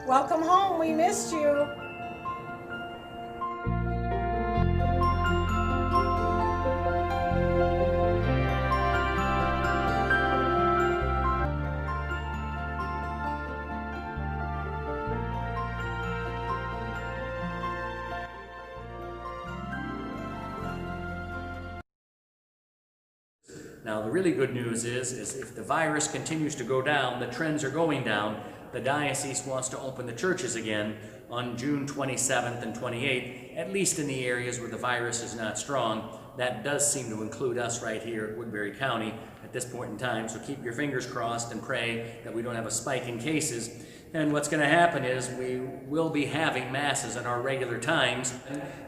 Welcome home. We missed you. Now, the really good news is if the virus continues to go down, the trends are going down, the diocese wants to open the churches again on June 27th and 28th, at least in the areas where the virus is not strong. That does seem to include us right here at Woodbury County at this point in time, so keep your fingers crossed and pray that we don't have a spike in cases. And what's going to happen is we will be having masses at our regular times.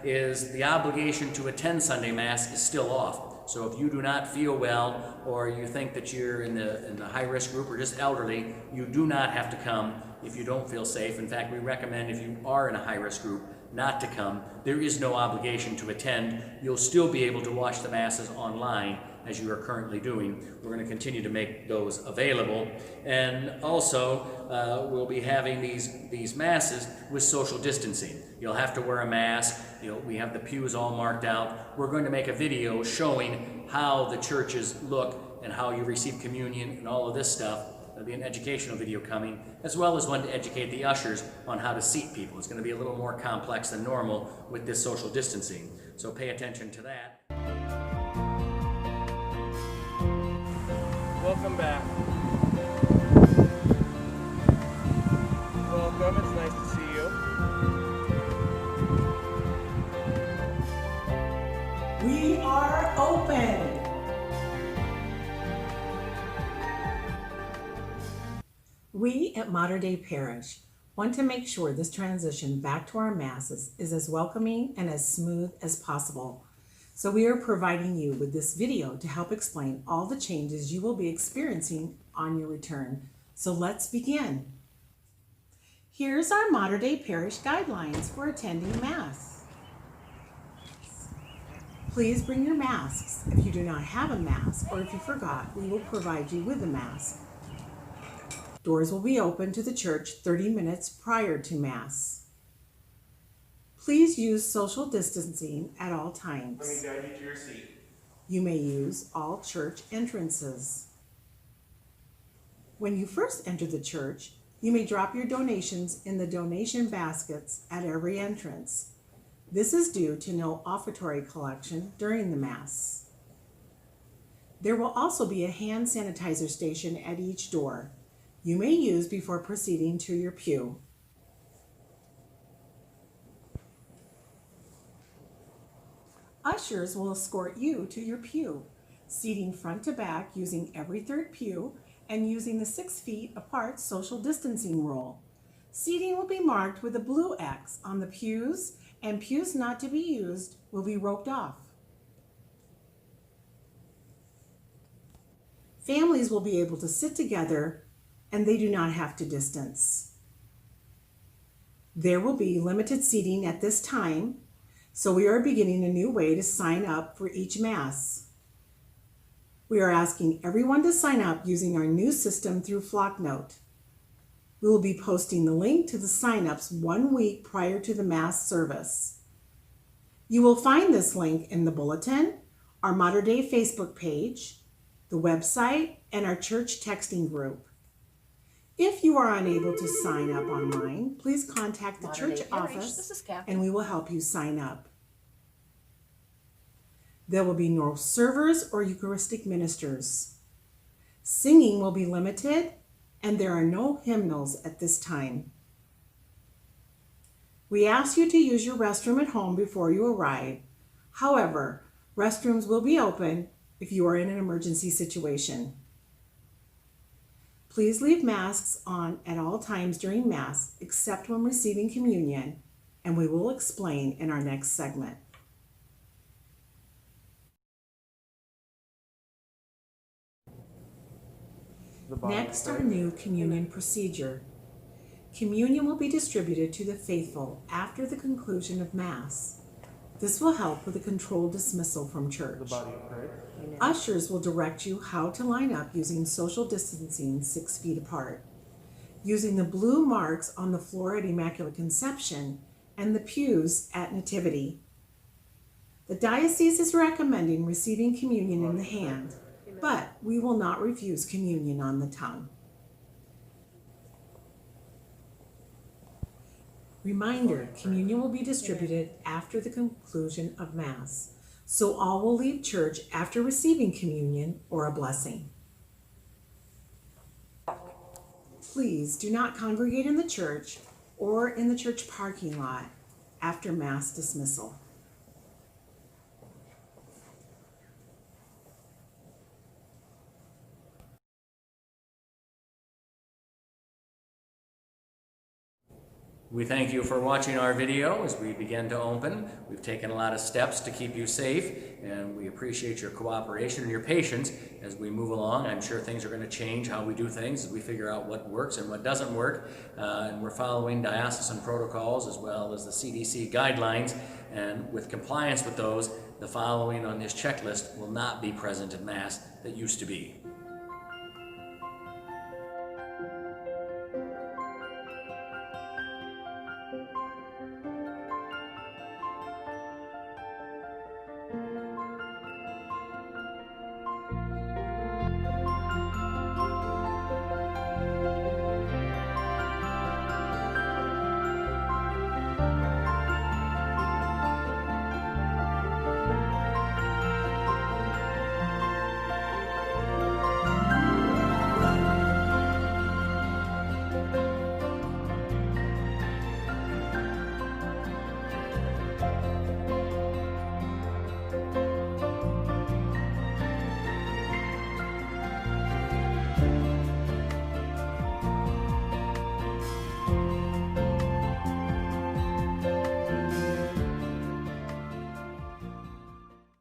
Is the obligation to attend Sunday Mass is still off. So if you do not feel well, or you think that you're in the high-risk group or just elderly, you do not have to come if you don't feel safe. In fact, we recommend if you are in a high-risk group not to come. There is no obligation to attend. You'll still be able to watch the Masses online as you are currently doing. We're going to continue to make those available. And also, we'll be having these Masses with social distancing. You'll have to wear a mask. We have the pews all marked out. We're going to make a video showing how the churches look and how you receive communion and all of this stuff. There'll be an educational video coming, as well as one to educate the ushers on how to seat people. It's going to be a little more complex than normal with this social distancing. So pay attention to that. Welcome back. Welcome, it's nice to see you. We are open. We at Mater Dei Parish want to make sure this transition back to our Masses is as welcoming and as smooth as possible. So we are providing you with this video to help explain all the changes you will be experiencing on your return. So let's begin. Here's our Mater Dei Parish guidelines for attending Mass. Please bring your masks. If you do not have a mask or if you forgot, we will provide you with a mask. Doors will be open to the church 30 minutes prior to Mass. Please use social distancing at all times. Let me guide you to your seat. You may use all church entrances. When you first enter the church, you may drop your donations in the donation baskets at every entrance. This is due to no offertory collection during the Mass. There will also be a hand sanitizer station at each door. You may use before proceeding to your pew. Ushers will escort you to your pew, seating front to back using every third pew and using the 6 feet apart social distancing rule. Seating will be marked with a blue X on the pews, and pews not to be used will be roped off. Families will be able to sit together and they do not have to distance. There will be limited seating at this time, so we are beginning a new way to sign up for each Mass. We are asking everyone to sign up using our new system through Flocknote. We will be posting the link to the sign-ups 1 week prior to the Mass service. You will find this link in the bulletin, our Mater Dei Facebook page, the website, and our church texting group. If you are unable to sign up online, please contact the church office and we will help you sign up. There will be no servers or Eucharistic ministers. Singing will be limited and there are no hymnals at this time. We ask you to use your restroom at home before you arrive. However, restrooms will be open if you are in an emergency situation. Please leave masks on at all times during Mass, except when receiving communion, and we will explain in our next segment. Next, our new communion procedure. Communion will be distributed to the faithful after the conclusion of Mass. This will help with a controlled dismissal from church. The body of Christ. Ushers will direct you how to line up using social distancing 6 feet apart. using the blue marks on the floor at Immaculate Conception and the pews at Nativity. The diocese is recommending receiving communion in the hand, but we will not refuse communion on the tongue. Reminder, communion will be distributed after the conclusion of Mass, so all will leave church after receiving communion or a blessing. Please do not congregate in the church or in the church parking lot after Mass dismissal. We thank you for watching our video as we begin to open. We've taken a lot of steps to keep you safe, and we appreciate your cooperation and your patience as we move along. I'm sure things are going to change how we do things as we figure out what works and what doesn't work. And we're following diocesan protocols as well as the CDC guidelines, and with compliance with those, the following on this checklist will not be present at Mass that used to be.